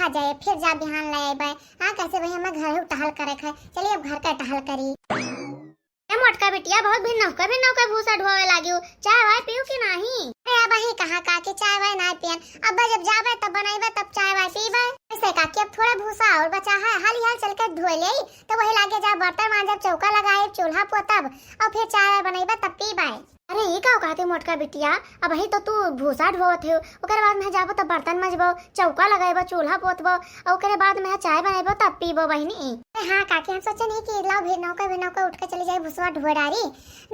खा जाए फिर जा बिहान ले आए। हाँ कैसे भाई हमें घर टहल करे खाए। चलिए अब घर का टहल करी। मोटका बिटिया बहुत भी नौका भूसा ढोवे लागियो। चाय वाय पियो कि नहीं? अरे भाई कहाँ काके चाय वाय ना पियन। अब जब जाबे तब बनाइबे तब चाय वाय पीबे। ऐसे काके अब थोड़ा भूसा और बचा है हाल चल के धोए ले तो वही लागे जा बर्तन मांजब चौका लगाए चूल्हा पोतब और फिर चाय बनाइबे तब पीबे। अरे ये का कहते मोटका बिटिया अब ही तो तू भूसा ढोवत हो ओकरे बाद में जाबो तब बर्तन मजबो चौका लगाइबो चूल्हा पोतबो और ओकरे बाद में चाय बनाइबो तब पीबो बहिनी। हाँ काकी हम सोचे नहीं कि लाओ भी नौका उठ के चली जाए भूसा ढोए डारी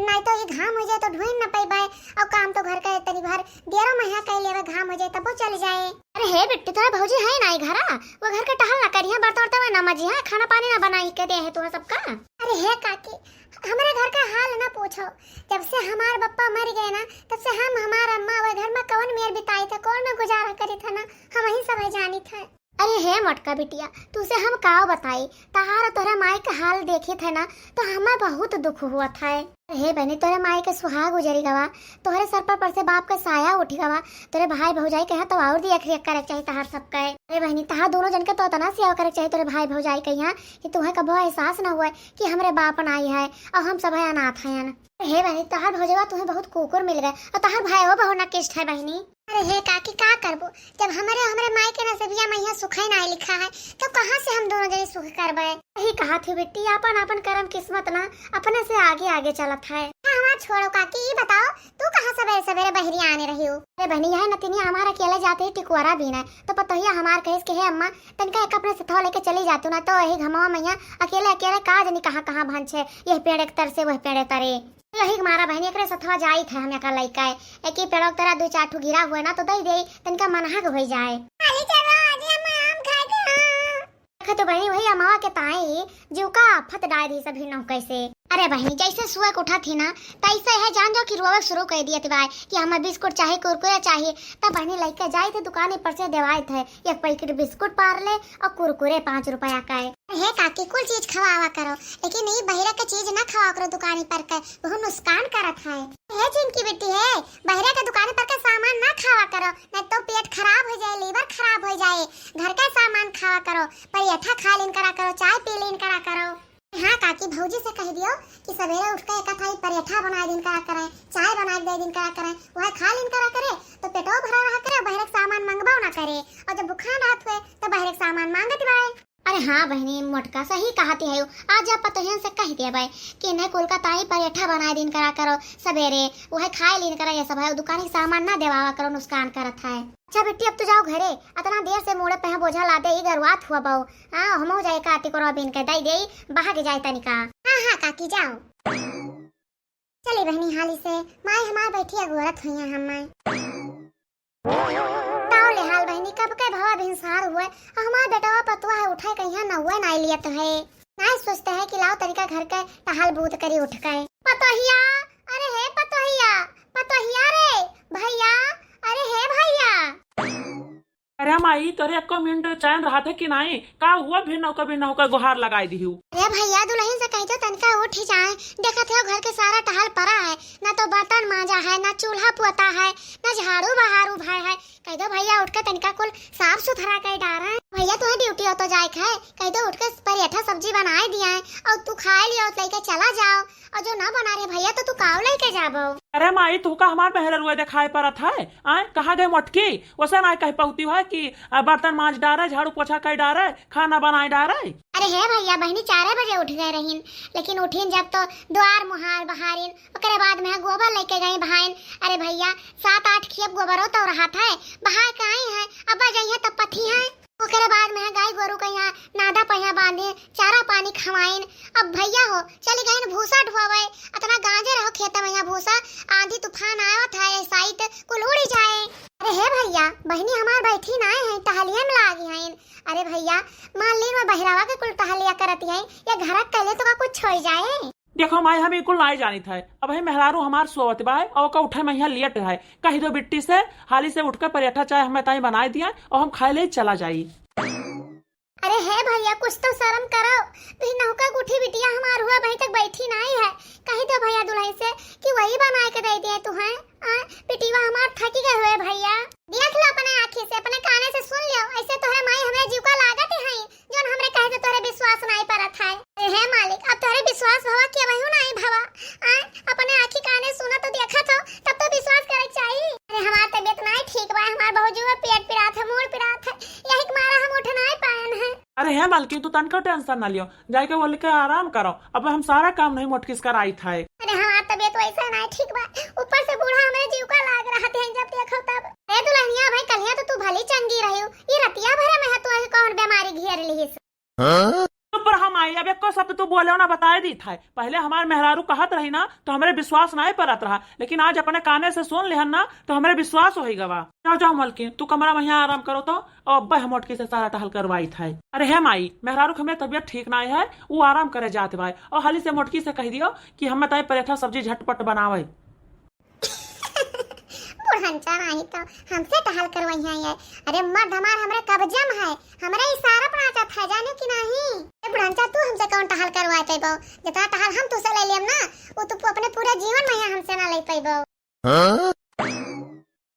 नहीं तो ये घाम हो जाए तो ढोई न पाइबे और काम तो घर का तनी भर 11 महीना कह लेवे घाम हो जाए तब वो चल जाए। अरे हे बिट्टी तोरा भौजी है ना घरा वो घर के टहल ना करिया बर्तन ना मजी है खाना पानी ना बनाई के दे है तोरा सबका। अरे हे काकी हमारे घर का हाल ना पूछो। जब से हमारे पप्पा मर गए ना तब से हम हमारा अम्मा वो घर में कौन मेर बिताई था कौन में गुजारा करी था ना हम ही सब जानी था। अरे हे मोटका बिटिया तुसे हम काव बताई तहार तोरा माई के हाल देखे थे ना तो हमें बहुत दुख हुआ था। हे बहनी तोरे माई के सुहाग गुजरी गवा तोहरे सर पर से बाप का साया उठी गवा तोरे भाई भौजाई कहा तो और देख रेख करे चाहिए तहार सबका। अरे बहनी तहार दोनों जन के तो तना सेवा करे चाहिए तोरे भाई भौजाई कहिया कि तुम्हें कबो एहसास न हुआ कि हमरे बाप आई है और हम सब अनाथ हैं। हे बहनी तहार भौजवा तुम्हें बहुत कुकुर मिल गए और तहार भाई हो बहु नकिष्ट है बहनी। अरे हे काकी का करबो जब हमारे माई के नसीबिया में यहाँ सुख ही ना लिखा है तो कहाँ से हम दोनों जने सुख करबे। यही कहा थी बेटी अपन कर्म किस्मत ना अपने से आगे चलत है। हमारा छोड़ो काकी ये बताओ तू कहाँ सवेरे सवेरे बहरी आने रही हो? अरे बहनी यह नतिनी हमारा अकेले जाते ही टिकुआरा भी ना तो पता ही हमार कहे कि हे अम्मा तनका एक अपने सथवा लेके चली जाती ना तो यही घमावा मैया अकेले का जनी कहाँ भांज है यह पेड़ एक तर से वह पेड़ तरे यही मारा बहनी एक सथवा जाई था हम का लइका एक ही पेड़ तेरा 2-4 ठो गिरा हुआ ना तो दई दे तनका मनहक हो जाए। तो बहनी वही अमावा के ताई जीव का आफत डाल दी सभी नौ कैसे। अरे बहनी जैसे सुबह उठा थी ना तैसे है जान जो कि रोवे शुरू कर दिया तिवाय कि हमें बिस्कुट चाहिए कुरकुरे चाहिए तब बहनी लेके जाए थे दुकान पर से देवाए थे एक पैकेट बिस्कुट पार्ले और कुरकुरे 5 रुपया का है। हे काकी कुल चीज खवावा करो लेकिन ये बहिरा का चीज ना खवा करो दुकानी पर का बहुत नुकसान करत है। हे जिनकी बेटी है बहिरा का दुकान पर का सामान ना खावा करो नहीं तो पेट खराब हो जाए लीवर खराब हो जाए। घर का सामान खावा करो परियठा खा लेन करा करो चाय पी लेन करा करो। हाँ काकी भौजी से कह दियो कि सवेरे उठ के एक थाली पराठा बना दिन करा करे चाय बना दे दिन करा करे वह खा लेन करा करे तो पेटो भरा रहा करे बहरे सामान मंगवाओ ना करे और जब बुखार रहत हुए तो बहरे सामान मांगत बाए। अरे हाँ बहनी मोटका सही कहती है आज आप पतोहन से कह दिया भाई कि न कोलकाता ही पराठा बना दिन करा करो सवेरे वह खाए लेन करा ये सब है दुकान के सामान ना देवा करो नुकसान करत है। अच्छा बेटी अब तो जाओ घरे इतना देर से मोड़े पे बोझा ला दे गरवात हुआ बहु। हाँ हम हो जाए काटी को बिन के दई दे बाहर के जाए तनिका। हाँ काकी जाओ चली बहनी हाली से माई हमार बैठी अगोरत हुई हम ले हाल बहनी कब के भवा भिनसार हुए हमारा बेटवा पतवा है उठे कहीं न हुए ना लिया तो है ना सोचते है कि लाओ तरीका घर के टहल बूत करी उठ गए पतोहिया। अरे हे पतोहिया रे भैया अरे हे भैया। अरे माई तोरे एको मिनट चैन रहा था कि नहीं का हुआ भी नौका गुहार लगाई दी हूँ। अरे भैया दुल्हन से कह दो तनका उठ ही जाए देखा थे घर के सारा टहल पड़ा है ना तो बर्तन मांजा है ना चूल्हा पोता है ना झाड़ू बहारू भाई है कह दो भैया उठ के तनका कुल साफ सुथरा कर डाल रहा है। भैया तुम्हें ड्यूटी हो तो जाए खाए कह दो उठ के पराठा सब्जी बनाए दिया है और तू खाए लिया लेके चला जाओ और जो ना बना रहे भैया तो तू काव लेके जाबो। अरे माई तू का हमार पहले रुए दिखाई पड़त है आए कहाँ गए मटकी वैसे ना कह पाती है कि बर्तन मांज डारे झाड़ू पोछा कर डारे खाना बनाए डारे। अरे हे भैया बहनी 4 बजे उठ गए रहीन लेकिन उठीन जब तो द्वार मुहार बहारीन ओकरे बाद में गोबर लेके गए बहाइन। अरे भैया 7-8 खेप गोबर तो रहा था बहा के आई है अब जाइए तब पथी है ओकरे बाद में गाय गोरू के यहाँ नादा पहिया बांधे चारा पानी खवाइन। अब भैया हो चले गए भूसा ढुआवे इतना गांजे रहो खेत में यहाँ भूसा आंधी तूफान आया था साइट कुल उड़ी जाए। अरे हे भैया बहनी हमार बैठी ना है टहलिया में लागी हैं। अरे भैया मान ली मैं बहरावा के कुल टहलिया करती है या घर कले तो का कुछ छोड़ जाए। देखो माई हम बिल्कुल नहीं जानी था अब है मेहरारू हमार सोवत बा और का उठे में यहाँ लेट है कही दो बिट्टी से हाली से उठकर पराठा चाय हमें ताई बनाए दिया और हम खाए ले चला जाई। अरे हे भैया कुछ तो शर्म करो तुही नौका गुठी बिटिया हमार हुआ भाई तक बैठी नहीं है कही दो भैया दुल्हन से कि वही बना के दे दिए तुम्हें पिटीवा हमार थकी गए हुए भैया देख लो अपने आँखी से अपने काने से सुन लो ऐसे तो है माई हमें जीव विश्वास भवा के वही नहीं भवा आ अपने आंखी काने सुना तो देखा था तब तो विश्वास करे चाहिए। अरे हमार तबीयत नहीं ठीक बा, हमार बहुत जुआ पेट पिरात है, मूड पिरात है, यही के मारा हम उठ नहीं पाए हैं। अरे है मालकिन, तू तनका टेंशन ना लियो, जाके बोल के आराम करो। अब हम सारा काम नहीं मोटकिस कर आई था। अरे हमार तबीयत वैसा नहीं ठीक बा, ऊपर से बूढ़ा हमारे जीव का लाग रहा थे जब देखो तब। अरे दुल्हनिया भाई कलिया तो तू भली चंगी रही, ये रतिया भरे में है तू कौन बीमारी घेर ली। पर हम आई अब एक शब्द तू बोले ना बताए दी था। पहले हमारे मेहरारू कहत रही ना तो हमारे विश्वास नहीं परत रहा, लेकिन आज अपने काने से सुन लेहन ना तो हमारे विश्वास हो गवा। जाओ जाओ मलकिन, तू कमरा में यहाँ आराम करो तो अब हम मोटकी से सारा टहल करवाई था। अरे है माई, मेहरारू की हमें तबियत ठीक नहीं है, वो आराम करे जाते भाई, और हाली से मोटकी से कह दियो कि हमें तय पराठा सब्जी झटपट बनावे। बुढ़ंचा नहीं तो हमसे टहल करवाई है। अरे मर्द हमार हमरे कब्जा में है, हमरे इशारा पर आचा था जाने की नहीं। ए बुढ़ंचा तू हमसे कौन टहल करवाए पैबो, जितना टहल हम तुसे ले लेम ना वो तू अपने पूरे जीवन में यहाँ हमसे ना ले पैबो।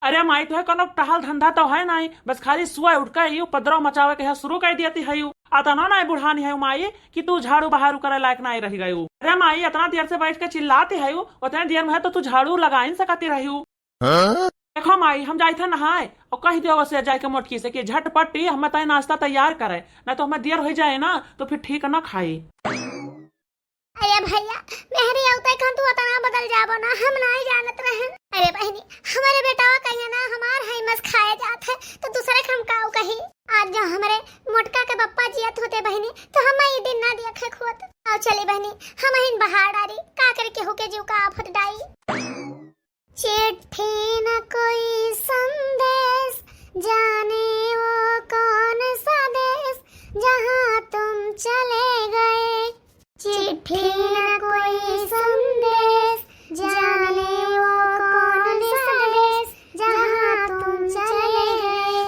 अरे माई तो है कोनो टहल धंधा तो है नहीं, बस खाली सुबह उठ कर उपद्रव मचावे के शुरू कर दिया है। आता ना नहीं बुढ़ानी है माई कि तू झाड़ू बहारू करे लायक नहीं रही गई। अरे माई इतना देर से बैठ के चिल्लाती है, उतने देर में है तो तू झाड़ू लगा ही सकती रही। देखो माई, हम जाए थे नहाए और कह दियो से जाके मोटकी से कि झटपट हम तय नाश्ता तैयार करे, नहीं तो हमें देर हो जाए ना तो फिर ठीक ना खाए। अरे भैया मेहरी औते कन तू उतना बदल जाबो ना, हम नहीं जानत रहे। अरे बहनी हमारे बेटावा कहिए ना हमार है मस खाए जात है तो दूसरे हम काऊ कही। आज जो हमारे मोटका के पप्पा जियत होते बहनी तो हम ये दिन ना देखे खोत। आओ चली बहनी हम इन बहार डारी का करके होके जीव का आफत डाई। चिट्ठी न कोई संदेश, जाने वो कौन सा देश जहाँ तुम चले गए। चिट्ठी न कोई संदेश, जाने वो कौन सा देश जहाँ तुम चले गए।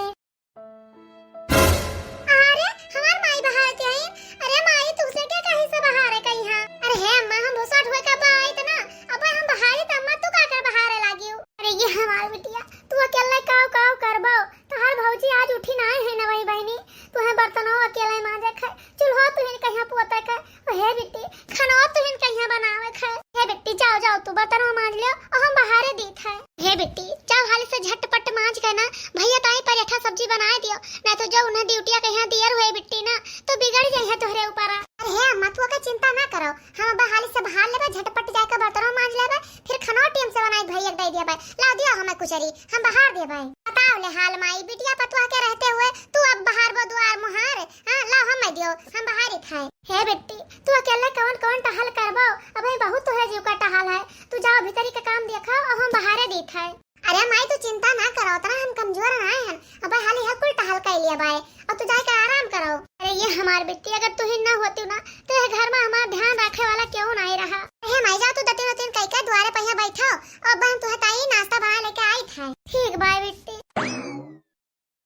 अरे हमार माई बहार के आई। अरे माई तुझसे क्या कहीं से बहार है कहीं हाँ। अरे है अम्मा हम भूसा ढोए का बाई त ना, अब हम बहारी त अम्मा तू का कर बहारे लागियो। अरे ये हमार बिटिया तू अकेले काव काव करबो, तोहार भौजी आज उठी ना है ना वही बहनी, तू है बर्तनों अकेले मांजे खाए, चूल्हा तू हिन कहिया पोता का। हे बेटी खाना तू हिन कहिया बनावे खाए। हे बेटी जाओ जाओ तू बर्तनों मांज लियो और हम बहारे दीत है। हे बेटी जाओ हाली से झटपट मांज के ना भैया ताई पराठा सब्जी बनाए दियो, नहीं तो जो उन्हें ड्यूटिया कहिया दियर हुए बिट्टी ना तो बिगड़ जाए तोहरे ऊपर। अरे हे अम्मा तू का चिंता ना करो, हम हाली से बहार लेबे, झटपट जाके बर्तनों मांज लेबे, फिर खाना टीम से बनाई भैया दे दिया भाई। ला दियो हमें कुचरी हम बहार दे भाई। बताओ ले हाल माई बिटिया पतवा के रहते हुए तू अब बहार बो दुआर मुहार। हां ला हम दियो हम बहार ही खाए। हे बेटी तू अकेले कौन कौन टहल करबो, अबे बहुत तोहरे जीव का टहल है, तू जाओ भीतरी का काम देखा और हम बहारे दीत है। अरे माई तू चिंता ना करो, उतना हम कमजोर ना हैं, अबे हाली है कुल टहल कर लिया भाई, अब तू जाके आराम करो। अरे ये हमार बेटी अगर तू ही ना होती ना तो ये घर में हमारा ध्यान रखे वाला क्यों नहीं रहा। हे माई जा तू दतिन दतिन कई का द्वारे पे यहाँ बैठो और बहन तू ताई नाश्ता बना लेके आई था। ठीक बाय बेटी।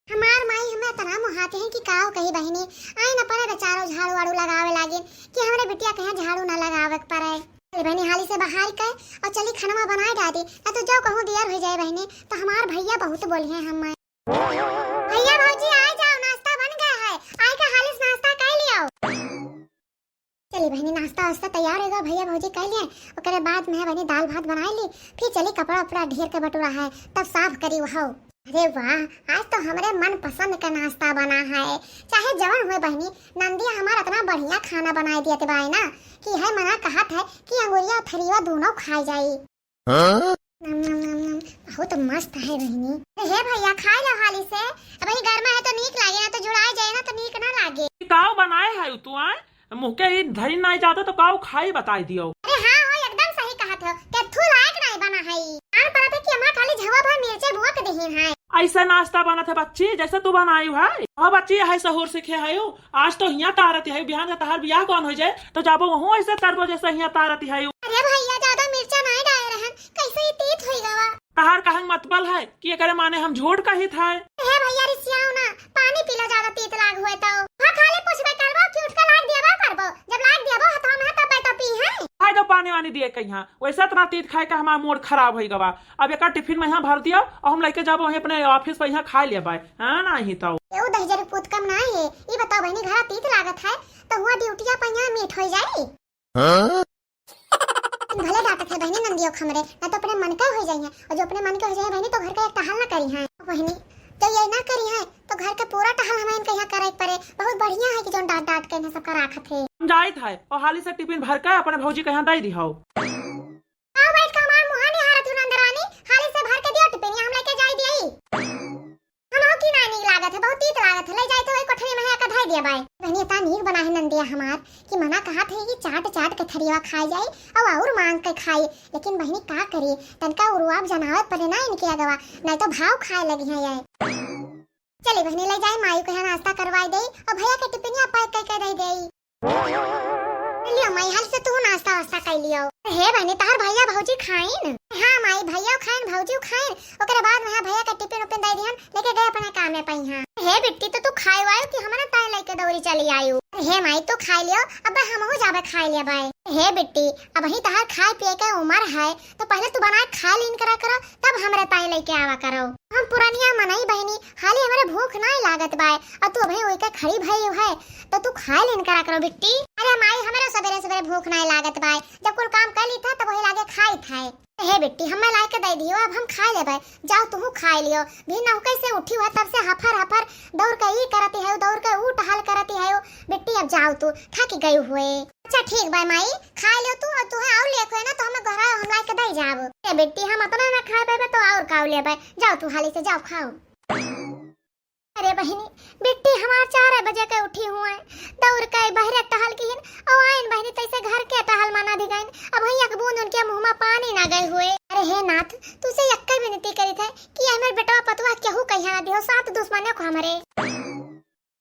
हमार माई हमें तना मुहाते हैं कि काओ कही बहनी आई न परे बेचारो झाड़ू वाड़ू लगावे लागिन कि हमरे बिटिया कहीं झाड़ू ना लगावे पड़े। बहनी हाली से बाहर के और चली खाना बनाए डाली ना तो जो कहूँ दियर हो जाए बहनी तो हमार भैया बहुत बोली है। हम भैया भौजी आ जाओ नाश्ता बन गया है, आई का हाली से नाश्ता कर लियो। चली बहनी नाश्ता वास्ता तैयार होगा, भैया भौजी कर लिए ओकरे बाद मैं बहनी दाल भात बनाई ली, फिर चली कपड़ा उपड़ा ढेर के बटुरा है तब साफ करी वह। अरे वाह आज तो हमारे मन पसंद का नाश्ता बना है, चाहे जवन हुए बहनी नंदिया हमारा इतना बढ़िया खाना बनाई दिया बाई ना कि है मना कहत है कि अंगुरिया थरिया दोनों खाई जाई। नम नम नम नम बहुत मस्त है बहनी। हे भैया खा लो हाली से, अब ही घर में है तो नीक लागे ना तो जुड़ाई जाए ना तो नीक ना लागे। काव बनाए है तू आए मुँह के धरी नहीं जाते तो काव खाई बताई दियो। अरे हाँ हो एकदम सही कहत हो, के तू लायक नहीं बना है, आन पता है कि हमारा खाली झवा भर मिर्चे बुआ के दहीन है। ऐसा नाश्ता बना थे बच्ची जैसे तू बनाई है। हाँ बच्ची है सहूर सीखे है, आज तो यहाँ तारत है, बिहान का तहार बियाह कौन हो जाए तो जाबो वहाँ ऐसे तरबो जैसे यहाँ तारत है। अरे भैया ज्यादा मिर्चा नहीं डाले रहन, कैसे ही तीत होई गवा। तहार कहंग मतबल है कि एकरे माने हम झूठ कही था। हे भैया रिसियाओ ना पानी पीला ज्यादा तीत लाग हुए तो हां खाली पूछबे करबो कि उठ के लाग देबो करबो, जब लाग देबो हथा में तब तो पी है। खाए दो पानी वानी दिए कहीं वैसा इतना तीत खाए का हमारा मूड खराब हो गवा। अब एक टिफिन में यहाँ भर दिया और हम लेके जाबो वहीं अपने ऑफिस पे यहाँ खा लिया भाई। हाँ नहीं तो एउ 10,000 पूत कम ना है, ये बताओ बहनी घर तीत लागत है तो हुआ ड्यूटिया पे यहाँ मीठ हो जाए। भले डांटत है बहनी नंदियो खमरे ना तो अपने मन का हो जाइए, और जो अपने मन के हो जाए बहनी तो घर का एक टहल ना करी है बहनी। तो ये ना करी है तो घर का पूरा टहल हमें इनके यहाँ करे पड़े। बहुत बढ़िया है कि जो डांट डांट के इन्हें सब का राखत है। जाइत है और हाली से टिफिन भर के अपने भौजी के यहाँ दे दी हो। आओ बैठ के हमार मुहां निहारत हूं नंदरानी, हाली से भर के दियो टिफिन हम लेके जाई दियई। हम की नानी लागत है, बहुत तीत लागत है, ले जाए तो वही कोठरी में है का धाई दिया बाई। बहनी इतना नीक बना है नंदिया हमार कि मना कहा थे कि चाट चाट के थरिया खाई जाए और मांग के खाई, लेकिन बहनी का करी तनका उरुआब जनावत पड़े ना इनके अगवा, नहीं तो भाव खाए लगी है ये। चली बहनी ले जाए मायू के यहाँ नाश्ता करवाई दे और भैया के टिफिनिया पैक करके दे देई। लियो माई हाल से तू नाश्ता वास्ता कर लियो। हे बहनी तार भैया भौजी खाइन। हां माई भैया खाइन भौजी खाइन, ओकरे बाद में भैया का टिफिन उपिन दे दिहन लेके गए अपने काम में पई। हां हे बिट्टी तो तू खाए आयो कि हमरा ताय लेके दौड़ी चली आयु। हे माई तू खाई लियो, अब हमहु जाबे खाई लिया बाय। हे बिट्टी अब ही तार खाए पिए के उम्र है तो पहले तू बना खा लीन करा करो तब हमरे ताय लेके आवा करो। हम पुरानिया मनई बहनी हाली हमरे भूख ना लागत बाय और तू अभी ओई के खड़ी भई है तो तू खा लीन करा करो बिट्टी। अरे माई हमरे सवेरे सवेरे भूख ना लागत बाय, जब कुल काम कर ली था तब वही लागे खाई था। हे बिट्टी हमें ला के दे दियो, अब हम खा लेबे, जाओ तुहू खाई लियो। भी ना कैसे उठी हुआ तब से हफर हफर दौड़ के ई करती है दौड़ के ऊ टहल करती है बिट्टी। अब जाओ तू थक गई हुए। अच्छा ठीक बाय माई खा लियो तू, और तू और लेको है ना तो हमें घर हम ला के दे जाब। ए बिट्टी हम अपना ना खाए पेबे तो और खाओ लेबे, जाओ तू हाली से जाओ खाओ। अरे बहनी बिट्टी हमार 4 बजे के उठी हुए दौड़ के बहरे टहल की और आइन बहनी तैसे घर के टहल माना दी गइन। अब भैया के बूंद उनके मुंह में पानी ना गए हुए। अरे हे नाथ तुसे यक्के विनती करी थे कि हमर बेटवा पतवा केहू कहिया ना दियो, 7 दुश्मने को हमरे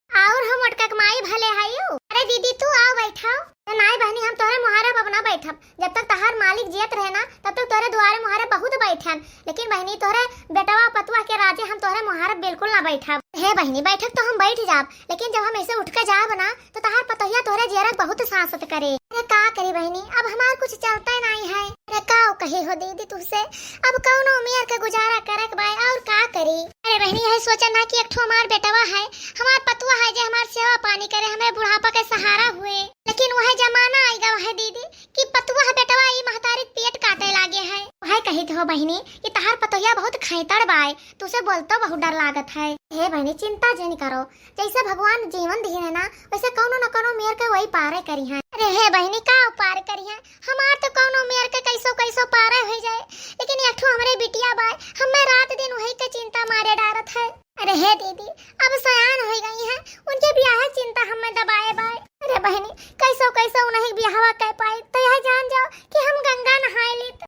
और हम अटकक माई भले हायो। अरे दीदी तू आओ बैठाओ। नाई बहनी हम तोरे मुहारे पर ना बैठब, जब तक तहार मालिक जियत रहे ना तब तक तोरे दुआरे मुहारे बहुत बैठन, लेकिन बहनी तोरे बेटवा पतवा के राजे हम तोरे मुहारे बिल्कुल ना बैठब। हे बहनी बैठक तो हम बैठ जाब, लेकिन जब हम ऐसे उठ के जाब ना तो तहार पतोहिया तोरे जियरक बहुत सांसत करे। अरे का करी बहनी अब हमार कुछ चलता नहीं है। अरे का कही हो दीदी तुझसे अब कौनो उम्र के गुजारा करक बाय और का करी। अरे बहनी यही सोचा ना कि एक ठो हमार बेटवा है हमार पतवा है जे हमार सेवा पानी करे हमें बुढ़ापा के सहारा हुए, लेकिन वह जमाना आएगा वह दीदी कि पतवा बेटवा ई महतारी पेट काटे लागे है। वह कही हो बहनी कि तहार पतोहिया बहुत खैतड़ बाय, तुसे बोलतो बहुत डर लागत है। हे बहनी चिंता जे नहीं करो, जैसे भगवान जीवन दिए है ना वैसे कौनो न कौनो मेर के वही पारे करी है। अरे हे बहनी का पार करी है, हमार तो कौनो मेर के कैसो कैसो पारे हो जाए, लेकिन एक ठो हमरे बिटिया बाय हमें रात दिन वही के चिंता मारे डारत है। अरे हे दीदी अब सयान हो गई है, उनके ब्याह चिंता हमें दबाए बाय। अरे बहनी कैसो कैसो उन्हें ब्याहवा कह पाए तो यह जान जाओ कि हम गंगा नहाए लेत।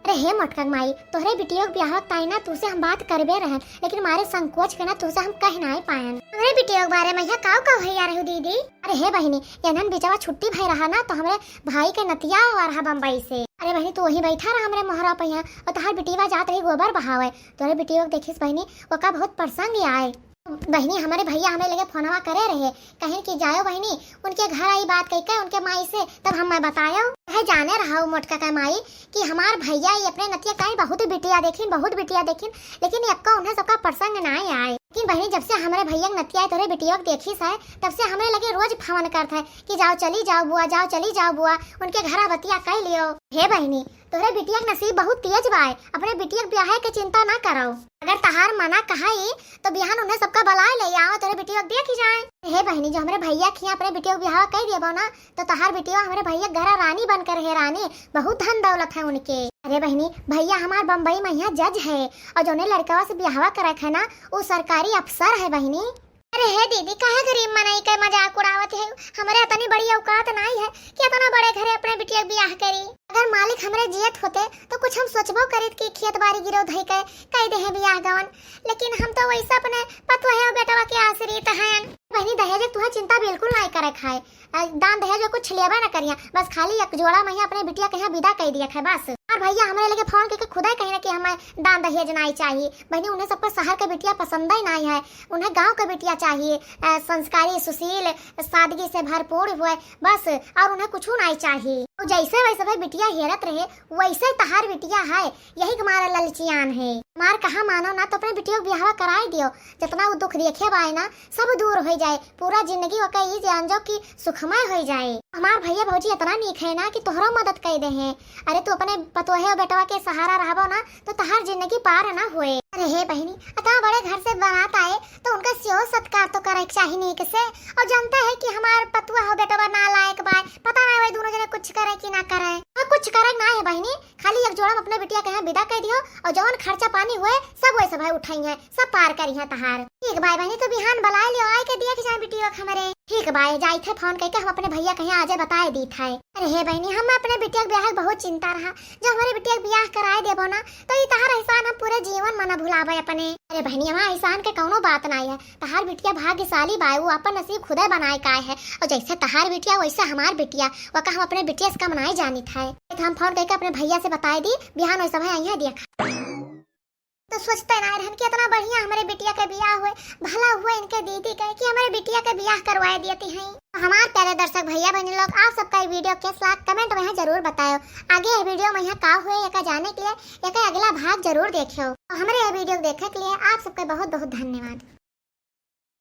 अरे हे मटकन माई तोहरे बिटिया के ब्याह ताई ना तुसे हम बात करबे रहे, लेकिन हमारे संकोच के ना तुसे हम कह नहीं पायन। हमरे बिटिया के बारे में काव काव भैया रहू दीदी। अरे हे बहनी यनन बेचावा छुट्टी भई रहा ना तो हमरे भाई के नतिया आ रहा बम्बई से। अरे बहनी तू वही बैठा रहा हमरे मोहरा पे यहाँ और तहार बिटिया जात रही गोबर बहावे, तोरे बिटिया देखिस बहनी ओका बहुत प्रसंग आए। बहनी हमारे भैया हमें लगे फोनवा करे रहे कहीं कि जायो बहनी उनके घर आई बात कही के उनके माई से, तब हम मैं बताया है जाने रहा मोटका का माई कि हमार भैया ये अपने नतिया कहीं बहुत बिटिया देखिन लेकिन यक्का उन्हें सबका प्रसंग ना आए। लेकिन बहनी जब से हमारे भैया नतिया तोरे बिटिया देखी है तब से हमें लगे रोज फोन करता है कि जाओ चली जाओ बुआ उनके घर बतिया कह लियो। हे बहनी तोरे बिटिया के नसीब बहुत तेज बाय, अपने बिटिया के ब्याह के चिंता ना करो। अगर तहार मना कहाई तो बिहान उन्हें सबका बुलाए ले आओ तोरे बिटिया देख ही जाए। हे बहनी जो हमारे भैया खिया अपने बिटिया के ब्याह कह दिया ना तो तहार बिटिया हमारे भैया घर रानी बनकर है रानी, बहुत धन दौलत है उनके। अरे बहनी भैया हमार बम्बई में यहाँ जज है और जो लड़कवा से ब्याह करे है ना वो सरकारी अफसर है बहनी। अरे हे दीदी काहे गरीब मनाई के मजाक उड़ावत है, हमारे इतनी बड़ी औकात नहीं है कि इतना बड़े घरे अपने बिटिया ब्याह करी। अगर मालिक हमारे जियत होते तो कुछ हम सोचबो करित कि खेत बाड़ी गिरो धई के कह दे है ब्याह गवन, लेकिन हम तो वैसा अपने पतवा है बेटवा के आश्रित हैं। बहनी दहेज तुहा चिंता बिल्कुल नहीं करे खाए, दान दहेज कुछ लेबा ना करिया, बस खाली एक जोड़ा में अपने बिटिया के यहाँ विदा कह दिया है बस। और भैया हमारे लगे फोन करके खुदा कहे ना कि हमें दान दहेज नहीं चाहिए। बहनी उन्हें सबको शहर के बिटिया पसंद ही नहीं है, उन्हें गांव के बिटिया चाहिए, संस्कारी सुशील सादगी से भरपूर हुए बस, और उन्हें कुछ नहीं चाहिए। तो जैसे वैसे भाई बिटिया हेरत रहे वैसे तहार बिटिया है, यही हमारा ललचियान है। मार कहा मानो ना तो अपने बिटिया को ब्याह कराई दियो, जितना वो दुख देखे बाय ना सब दूर हो जाए, पूरा जिंदगी ओके ये जान जाओ कि सुखमय हो जाए। हमार भैया भौजी इतना नीक है ना कि तोहरो मदद कर दे हैं। अरे तू अपने पतोहे और बेटवा के सहारा रहबो ना तो तहार जिंदगी पार ना होए। अरे हे बहनी, इतना बड़े घर से बारात आए तो उनका स्यो सत्कार तो करे चाहिए नीक से। और जानता है कि हमार पतुआ हो बेटवा ना लायक बा, पता ना भाई दोनों जने कुछ करे कि ना करे। और कुछ करे ना है बहनी, खाली एक जोड़ा अपने बिटिया के यहाँ विदा कर दियो और जवन खर्चा पानी हुए सब वैसे भाई उठाई है, सब पार करी है तहार। ठीक भाई बहनी, तो बिहान बुला लियो आए के दिया कि जाए बिटिया हमारे। ठीक भाई, जाई थे फोन करके हम अपने भैया कहीं आजे बताए दी था। अरे हे बहनी, हम अपने बिटिया के ब्याह के बहुत चिंता रहा। जब हमारे बिटिया के ब्याह कराए देबो ना तो ई तहार एहसान हम पूरे जीवन मना भुलावे अपने। अरे बहनी, हमारा एहसान के कौनो बात नहीं है। तहार बिटिया भाग्यशाली बा, वो अपन नसीब खुदे बनाए काय है। और जैसे तहार बिटिया वैसे हमार बिटिया, वका हम अपने बिटिया से कम नहीं जानी था। हम फोन करके अपने भैया से बताए दी बिहान वैसा भाई यहाँ दिया। तो सोचते ना रहन कि इतना बढ़िया हमारे बिटिया का ब्याह हुए, भला हुआ इनके दीदी कहे कि हमारे बिटिया का ब्याह करवाए देती हैं। हमारे प्यारे दर्शक भैया बहन लोग, आप सबका वीडियो कैसा लगा कमेंट में जरूर बताओ। आगे ये वीडियो में यहाँ का हुए या जाने के लिए या अगला भाग जरूर देखियो। हमारे ये वीडियो देखने के लिए आप सबका बहुत बहुत धन्यवाद।